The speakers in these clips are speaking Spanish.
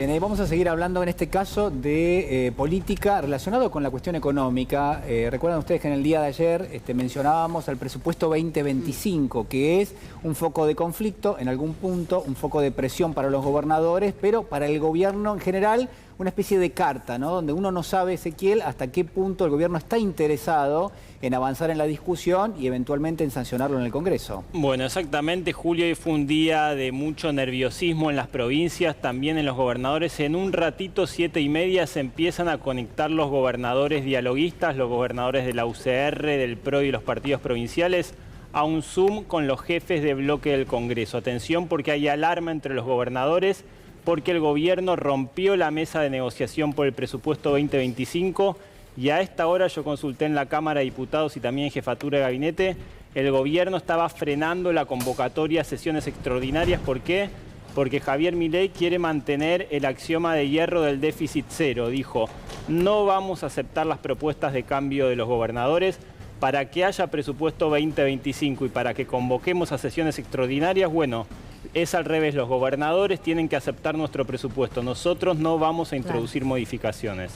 Vamos a seguir hablando en este caso de política relacionado con la cuestión económica. Recuerdan ustedes que en el día de ayer mencionábamos el presupuesto 2025, que es un foco de conflicto en algún punto, un foco de presión para los gobernadores, pero para el gobierno en general una especie de carta, ¿no? Donde uno no sabe, Ezequiel, hasta qué punto el gobierno está interesado en avanzar en la discusión y eventualmente en sancionarlo en el Congreso. Bueno, exactamente, Julio, hoy fue un día de mucho nerviosismo en las provincias, también en los gobernadores. En un ratito, 7:30, se empiezan a conectar los gobernadores dialoguistas, los gobernadores de la UCR, del PRO y los partidos provinciales, a un Zoom con los jefes de bloque del Congreso. Atención, porque hay alarma entre los gobernadores, porque el gobierno rompió la mesa de negociación por el presupuesto 2025 y a esta hora yo consulté en la Cámara de Diputados y también en Jefatura de Gabinete, el gobierno estaba frenando la convocatoria a sesiones extraordinarias. ¿Por qué? Porque Javier Milei quiere mantener el axioma de hierro del déficit cero. Dijo, no vamos a aceptar las propuestas de cambio de los gobernadores. Para que haya presupuesto 2025 y para que convoquemos a sesiones extraordinarias, bueno, es al revés, los gobernadores tienen que aceptar nuestro presupuesto. Nosotros no vamos a introducir modificaciones.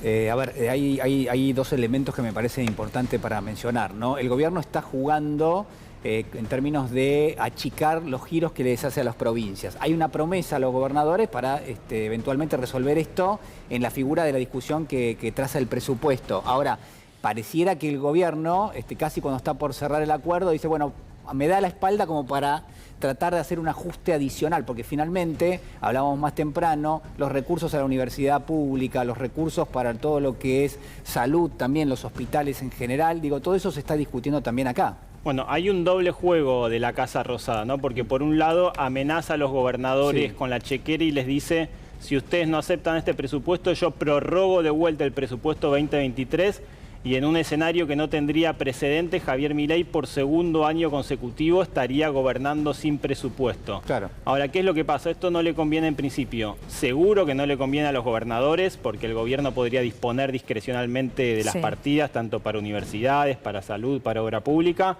Hay dos elementos que me parecen importantes para mencionar, ¿no? El gobierno está jugando en términos de achicar los giros que les hace a las provincias. Hay una promesa a los gobernadores para eventualmente resolver esto en la figura de la discusión que traza el presupuesto. Ahora, pareciera que el gobierno, casi cuando está por cerrar el acuerdo, dice, bueno, me da la espalda como para tratar de hacer un ajuste adicional, porque finalmente, hablábamos más temprano, los recursos a la universidad pública, los recursos para todo lo que es salud, también los hospitales en general, digo, todo eso se está discutiendo también acá. Bueno, hay un doble juego de la Casa Rosada, ¿no? Porque por un lado amenaza a los gobernadores con la chequera y les dice, si ustedes no aceptan este presupuesto, yo prorrogo de vuelta el presupuesto 2023, y en un escenario que no tendría precedentes, Javier Milei por segundo año consecutivo estaría gobernando sin presupuesto. Claro. Ahora, ¿qué es lo que pasa? Esto no le conviene en principio. Seguro que no le conviene a los gobernadores, porque el gobierno podría disponer discrecionalmente de las partidas, tanto para universidades, para salud, para obra pública,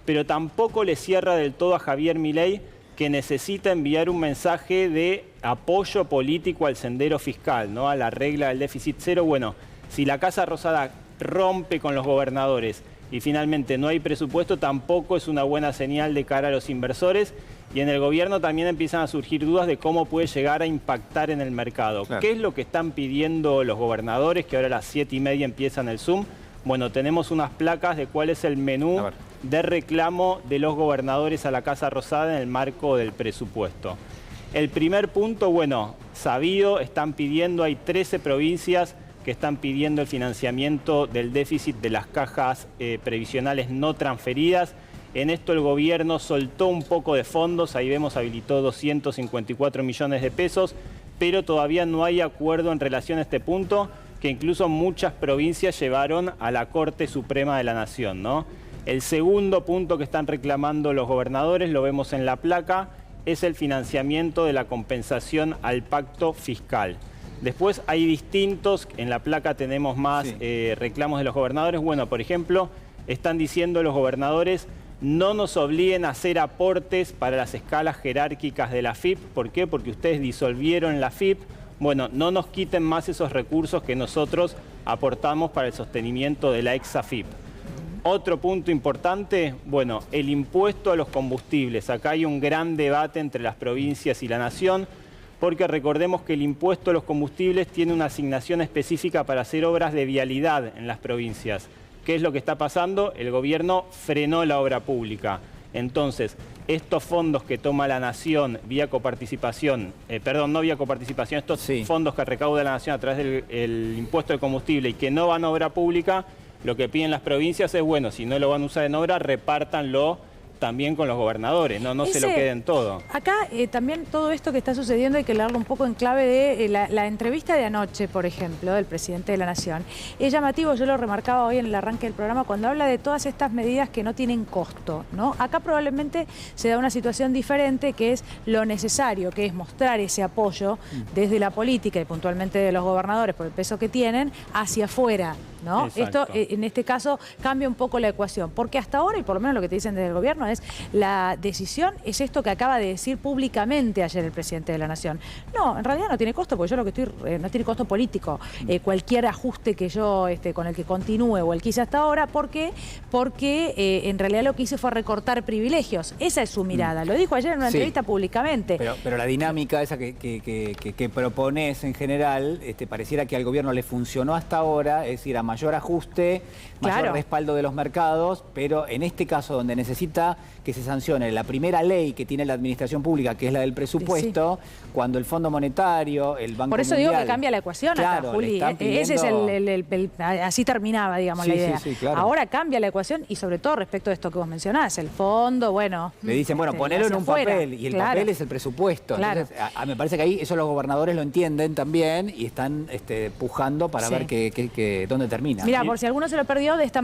pero tampoco le cierra del todo a Javier Milei, que necesita enviar un mensaje de apoyo político al sendero fiscal, ¿no? A la regla del déficit cero. Bueno, si la Casa Rosada rompe con los gobernadores y finalmente no hay presupuesto, tampoco es una buena señal de cara a los inversores, y en el gobierno también empiezan a surgir dudas de cómo puede llegar a impactar en el mercado. Claro. ¿Qué es lo que están pidiendo los gobernadores, que ahora a las 7:30 empiezan el Zoom? Bueno, tenemos unas placas de cuál es el menú de reclamo de los gobernadores a la Casa Rosada en el marco del presupuesto. El primer punto, bueno, sabido, están pidiendo, hay 13 provincias que están pidiendo el financiamiento del déficit de las cajas previsionales no transferidas. En esto el gobierno soltó un poco de fondos, ahí vemos habilitó 254 millones de pesos, pero todavía no hay acuerdo en relación a este punto, que incluso muchas provincias llevaron a la Corte Suprema de la Nación, ¿no? El segundo punto que están reclamando los gobernadores, lo vemos en la placa, es el financiamiento de la compensación al pacto fiscal. Después hay distintos, en la placa tenemos más reclamos de los gobernadores. Bueno, por ejemplo, están diciendo los gobernadores, no nos obliguen a hacer aportes para las escalas jerárquicas de la AFIP. ¿Por qué? Porque ustedes disolvieron la AFIP. Bueno, no nos quiten más esos recursos que nosotros aportamos para el sostenimiento de la ex AFIP. Otro punto importante, bueno, el impuesto a los combustibles. Acá hay un gran debate entre las provincias y la nación, porque recordemos que el impuesto a los combustibles tiene una asignación específica para hacer obras de vialidad en las provincias. ¿Qué es lo que está pasando? El gobierno frenó la obra pública. Entonces, estos fondos que toma la nación vía coparticipación, estos fondos que recauda la nación a través del impuesto de combustible y que no van a obra pública, lo que piden las provincias es, bueno, si no lo van a usar en obra, repártanlo también con los gobernadores, no se lo queden todo. Acá también todo esto que está sucediendo hay que leerlo un poco en clave de la entrevista de anoche, por ejemplo, del presidente de la Nación. Es llamativo, yo lo remarcaba hoy en el arranque del programa, cuando habla de todas estas medidas que no tienen costo, ¿no? Acá probablemente se da una situación diferente, que es lo necesario, que es mostrar ese apoyo desde la política y puntualmente de los gobernadores por el peso que tienen hacia afuera. ¿no? Exacto. Esto, en este caso, cambia un poco la ecuación, porque hasta ahora, y por lo menos lo que te dicen desde el gobierno, es la decisión es esto que acaba de decir públicamente ayer el presidente de la Nación. No, en realidad no tiene costo, porque yo lo que estoy, no tiene costo político, cualquier ajuste que yo, con el que continúe o el que hice hasta ahora, ¿por qué? Porque en realidad lo que hice fue recortar privilegios. Esa es su mirada, lo dijo ayer en una entrevista públicamente. Pero la dinámica esa que propones en general, pareciera que al gobierno le funcionó hasta ahora, es decir, a mayor ajuste, mayor respaldo de los mercados, pero en este caso donde necesita que se sancione la primera ley que tiene la administración pública, que es la del presupuesto, cuando el Fondo Monetario, el Banco Mundial... Por eso digo que cambia la ecuación acá, Juli. Ese es así terminaba, digamos, la idea. Claro. Ahora cambia la ecuación y sobre todo respecto a esto que vos mencionás, el fondo, bueno... Le dicen, bueno, ponelo en un papel, y el papel es el presupuesto. Entonces, me parece que ahí eso los gobernadores lo entienden también y están pujando para ver dónde termina. Mira, por si alguno se lo perdió, de esta